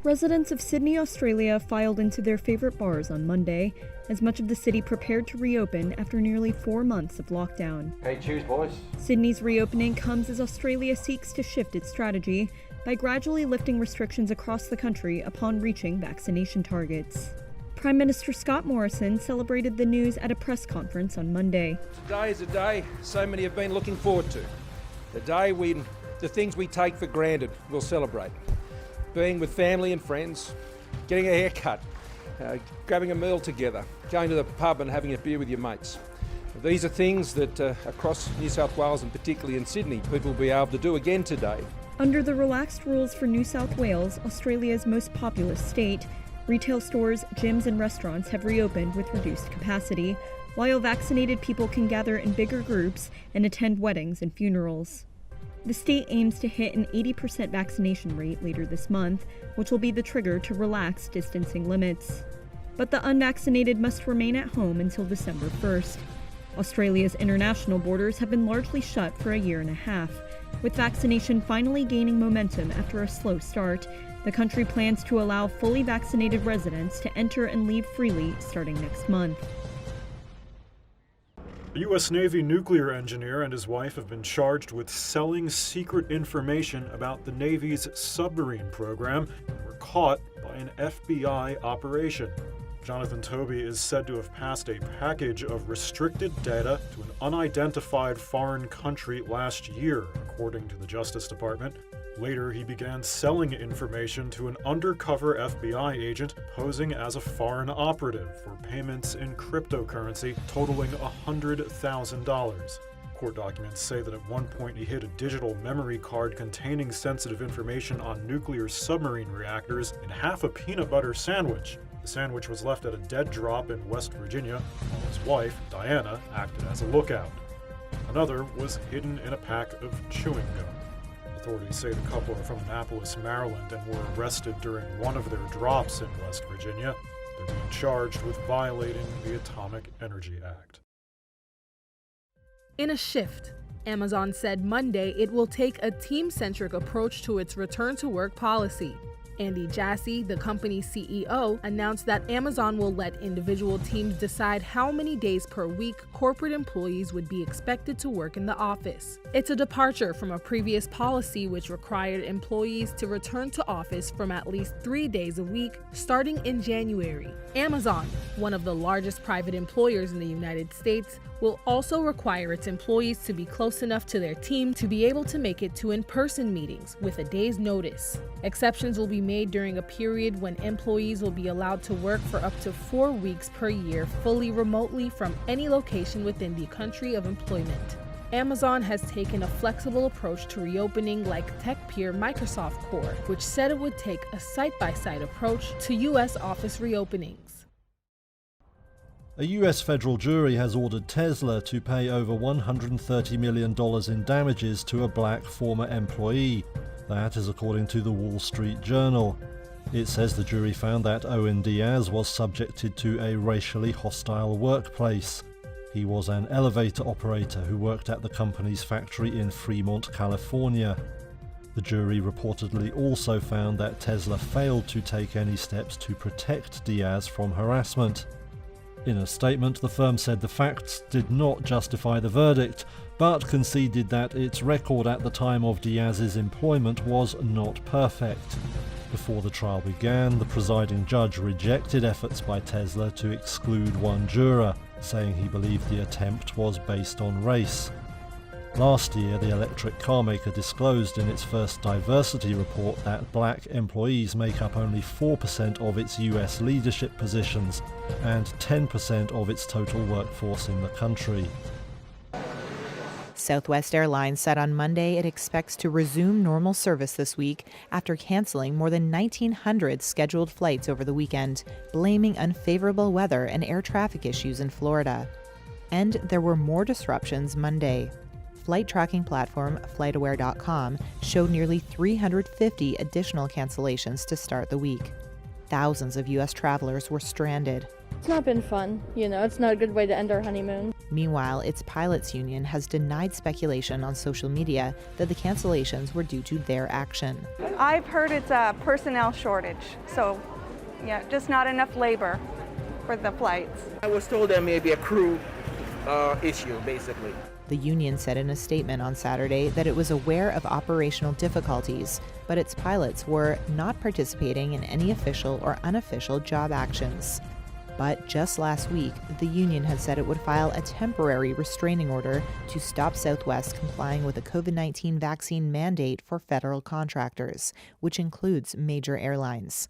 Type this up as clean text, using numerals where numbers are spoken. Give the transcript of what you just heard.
Residents of Sydney, Australia filed into their favorite bars on Monday, as much of the city prepared to reopen after nearly 4 months of lockdown. Hey, cheers, boys. Sydney's reopening comes as Australia seeks to shift its strategy by gradually lifting restrictions across the country upon reaching vaccination targets. Prime Minister Scott Morrison celebrated the news at a press conference on Monday. Today is a day so many have been looking forward to. The day when the things we take for granted we'll celebrate. Being with family and friends, getting a haircut, grabbing a meal together, going to the pub and having a beer with your mates. These are things that across New South Wales and particularly in Sydney, people will be able to do again today. Under the relaxed rules for New South Wales, Australia's most populous state, retail stores, gyms and restaurants have reopened with reduced capacity, while vaccinated people can gather in bigger groups and attend weddings and funerals. The state aims to hit an 80% vaccination rate later this month, which will be the trigger to relax distancing limits. But the unvaccinated must remain at home until December 1st. Australia's international borders have been largely shut for a year and a half. With vaccination finally gaining momentum after a slow start, the country plans to allow fully vaccinated residents to enter and leave freely starting next month. A U.S. Navy nuclear engineer and his wife have been charged with selling secret information about the Navy's submarine program and were caught by an FBI operation. Jonathan Toby is said to have passed a package of restricted data to an unidentified foreign country last year, according to the Justice Department. Later, he began selling information to an undercover FBI agent posing as a foreign operative for payments in cryptocurrency totaling $100,000. Court documents say that at one point he hid a digital memory card containing sensitive information on nuclear submarine reactors in half a peanut butter sandwich. The sandwich was left at a dead drop in West Virginia, while his wife, Diana, acted as a lookout. Another was hidden in a pack of chewing gum. Authorities say the couple are from Annapolis, Maryland, and were arrested during one of their drops in West Virginia. They're being charged with violating the Atomic Energy Act. In a shift, Amazon said Monday it will take a team-centric approach to its return-to-work policy. Andy Jassy, the company's CEO, announced that Amazon will let individual teams decide how many days per week corporate employees would be expected to work in the office. It's a departure from a previous policy which required employees to return to office from at least 3 days a week, starting in January. Amazon, one of the largest private employers in the United States, will also require its employees to be close enough to their team to be able to make it to in-person meetings with a day's notice. Exceptions will be made during a period when employees will be allowed to work for up to 4 weeks per year fully remotely from any location within the country of employment. Amazon has taken a flexible approach to reopening like tech peer Microsoft Core, which said it would take a site-by-site approach to U.S. office reopenings. A US federal jury has ordered Tesla to pay over $130 million in damages to a black former employee. That is according to the Wall Street Journal. It says the jury found that Owen Diaz was subjected to a racially hostile workplace. He was an elevator operator who worked at the company's factory in Fremont, California. The jury reportedly also found that Tesla failed to take any steps to protect Diaz from harassment. In a statement, the firm said the facts did not justify the verdict, but conceded that its record at the time of Diaz's employment was not perfect. Before the trial began, the presiding judge rejected efforts by Tesla to exclude one juror, saying he believed the attempt was based on race. Last year, the electric car maker disclosed in its first diversity report that black employees make up only 4% of its US leadership positions and 10% of its total workforce in the country. Southwest Airlines said on Monday it expects to resume normal service this week after canceling more than 1,900 scheduled flights over the weekend, blaming unfavorable weather and air traffic issues in Florida. And there were more disruptions Monday. Flight tracking platform FlightAware.com showed nearly 350 additional cancellations to start the week. Thousands of U.S. travelers were stranded. It's not been fun, it's not a good way to end our honeymoon. Meanwhile, its pilots union has denied speculation on social media that the cancellations were due to their action. I've heard it's a personnel shortage, so yeah, just not enough labor for the flights. I was told there may be a crew issue, basically. The union said in a statement on Saturday that it was aware of operational difficulties, but its pilots were not participating in any official or unofficial job actions. But just last week, the union had said it would file a temporary restraining order to stop Southwest complying with a COVID-19 vaccine mandate for federal contractors, which includes major airlines.